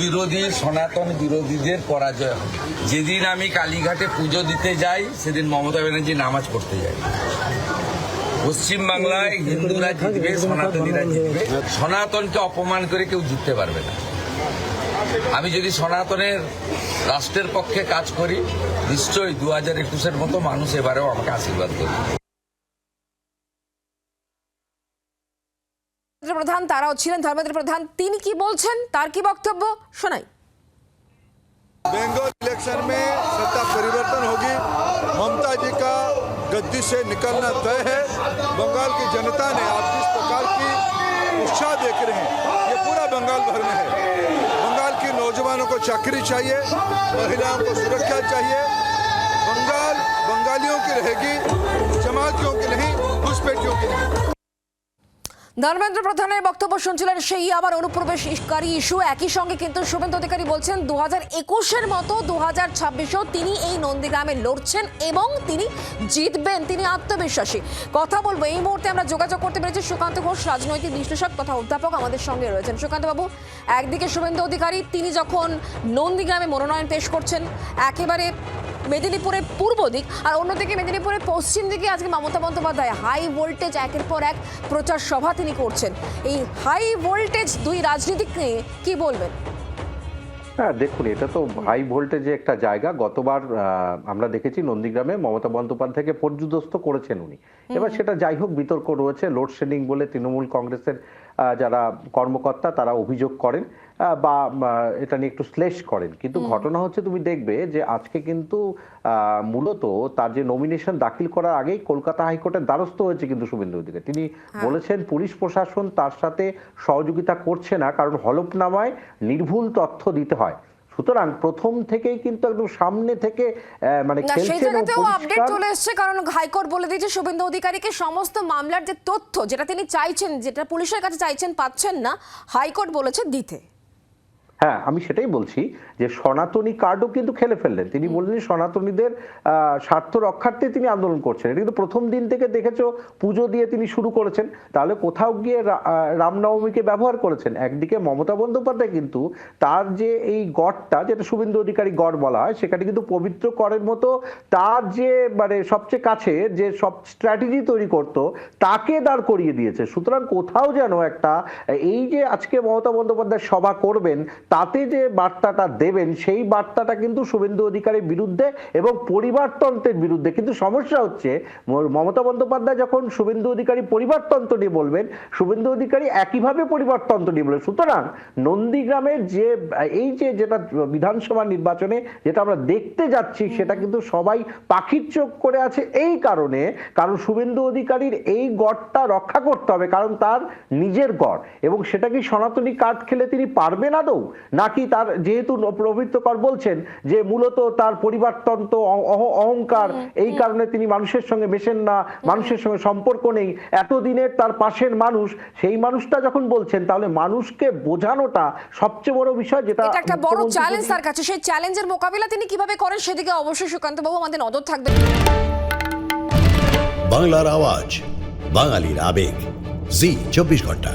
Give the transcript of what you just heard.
বিরোধী সনাতন বিরোধীদের পরাজয় হবে। যেদিন আমি কালীঘাটে পুজো দিতে যাই সেদিন মমতা ব্যানার্জি নামাজ পড়তে যায়। পশ্চিমবাংলায় হিন্দুরা জিতবে, সনাতনীরা জিতবে। সনাতনকে অপমান করে কেউ জিততে পারবে না। আমি যদি সনাতনের রাষ্ট্রের পক্ষে কাজ করি, নিশ্চয়ই 2021-এর মতো মানুষ এবারেও আমাকে আশীর্বাদ করবে। প্রধান তারাও ছিলেন, ধর্মেন্দ্র প্রধান, তিনি কি বলছেন, তার কি বক্তব্য শোনাই। बंगाल इलेक्शन में सत्ता परिवर्तन होगी। ममता जी का गद्दी से निकलना तय है। बंगाल की जनता ने आप जिस प्रकार की उत्साह देख रहे हैं, ये पूरा बंगाल भर में है। बंगाल के नौजवानों को चाकरी चाहिए, महिलाओं को सुरक्षा चाहिए। बंगाल बंगालियों की रहेगी, जमातियों की नहीं, घुसपैठियों की नहीं। ধর্মেন্দ্র প্রধানের বক্তব্য শুনছিলেন। সেই আবার অনুপ্রবেশকারী ইস্যু। একই সঙ্গে কিন্তু শুভেন্দু অধিকারী বলছেন 2021-এর মতো 2026-ও তিনি এই নন্দীগ্রামে লড়ছেন এবং তিনি জিতবেন, তিনি আত্মবিশ্বাসী। কথা বলবো এই মুহূর্তে আমরা যোগাযোগ করতে পেরেছি সুকান্ত ঘোষ, রাজনৈতিক বিশ্লেষক তথা অধ্যাপক আমাদের সঙ্গে রয়েছেন। সুকান্ত বাবু, একদিকে শুভেন্দু অধিকারী তিনি যখন নন্দীগ্রামে মনোনয়ন পেশ করছেন একেবারে মেদিনীপুরের পূর্ব দিক, আর অন্যদিকে মেদিনীপুরের পশ্চিম দিকে আজকে মমতা বন্দ্যোপাধ্যায় হাই ভোল্টেজ একের পর এক প্রচার সভা তিনি করছেন। এই হাই ভোল্টেজ দুই রাজনীতিক নিয়ে কি বলবেন? হ্যাঁ দেখুন, এটা তো হাই ভোল্টেজে একটা জায়গা। গতবার আমরা দেখেছি নন্দীগ্রামে মমতা বন্দ্যোপাধ্যায়কে পর্যুদস্ত করেছেন উনি। এবার সেটা যাই হোক, বিতর্ক রয়েছে। লোডশেডিং বলে তৃণমূল কংগ্রেসের যারা কর্মকর্তা তারা অভিযোগ করেন বা এটা নিয়ে একটু শ্লেষ করেন। কিন্তু ঘটনা হচ্ছে, তুমি দেখবে যে আজকে কিন্তু মূলত তার যে নমিনেশন দাখিল করার আগেই কলকাতা হাইকোর্টের দ্বারস্থ হয়েছে কিন্তু শুভেন্দু অধিকারী। তিনি বলেছেন পুলিশ প্রশাসন তার সাথে সহযোগিতা করছে না, কারণ হলফনামায় নির্ভুল তথ্য দিতে হয়। সুতরাং প্রথম থেকেই কিন্তু একদম সামনে থেকে মানে আপডেট চলে এসেছে, কারণ হাইকোর্ট বলে দিয়েছে শুভেন্দু অধিকারীকে সমস্ত মামলার যে তথ্য যেটা তিনি চাইছেন, যেটা পুলিশের কাছে চাইছেন, পাচ্ছেন না, হাইকোর্ট বলেছে দিতে। হ্যাঁ, আমি সেটাই বলছি যে সনাতনী কার্ডও কিন্তু খেলে ফেললেন। তিনি বললেন সনাতনীদের স্বার্থ রক্ষার্থে তিনি আন্দোলন করছেন। এটা কিন্তু প্রথম দিন থেকে দেখেছো পুজো দিয়ে তিনি শুরু করেছেন, তাহলে কোথাও গিয়ে রামনবমীকে ব্যবহার করেছেন। একদিকে মমতা বন্দ্যোপাধ্যায় কিন্তু তার যে এই গড়টা, যেটা শুভেন্দু অধিকারী গড় বলা হয়, সেখানে কিন্তু পবিত্র করের মতো তার যে মানে সবচেয়ে কাছে যে সব স্ট্র্যাটেজি তৈরি করতো তাকে দাঁড় করিয়ে দিয়েছে। সুতরাং কোথাও যেন একটা এই যে আজকে মমতা বন্দ্যোপাধ্যায় সভা করবেন, তাতে যে বার্তাটা দেবেন সেই বার্তাটা কিন্তু শুভেন্দু অধিকারীর বিরুদ্ধে এবং পরিবারতন্ত্রের বিরুদ্ধে। কিন্তু সমস্যা হচ্ছে মমতা বন্দ্যোপাধ্যায় যখন শুভেন্দু অধিকারী পরিবারতন্ত্র নিয়ে বলবেন, শুভেন্দু অধিকারী একইভাবে পরিবারতন্ত্র নিয়ে বলবেন। সুতরাং নন্দীগ্রামের যে এই যে যেটা বিধানসভা নির্বাচনে যেটা আমরা দেখতে যাচ্ছি, সেটা কিন্তু সবাই পাখির চোখ করে আছে এই কারণে, কারণ শুভেন্দু অধিকারীর এই গড়টা রক্ষা করতে হবে, কারণ তার নিজের গড়। এবং সেটা কি সনাতনী কার্ড খেলে তিনি পারবেন আদৌ, নাকি তার যেহেতু পবিত্র কর বলছেন যে মূলত তার পরিবারতন্ত্র অহংকার, এই কারণে তিনি মানুষের সঙ্গে মেশেন না, মানুষের সঙ্গে সম্পর্ক নেই, এতদিনের তার পাশের মানুষ, সেই মানুষটা যখন বলছেন, তাহলে মানুষকে বোঝানোটা সবচেয়ে বড় বিষয়, যেটা একটা বড় চ্যালেঞ্জ তার কাছে। সেই চ্যালেঞ্জের মোকাবিলা তিনি কিভাবে করেন সেদিকে অবশ্যই সুকান্ত বাবু আমাদের নজর থাকবে। বাংলার আওয়াজ, বাঙালির আবেগ, জি 24 ঘন্টা।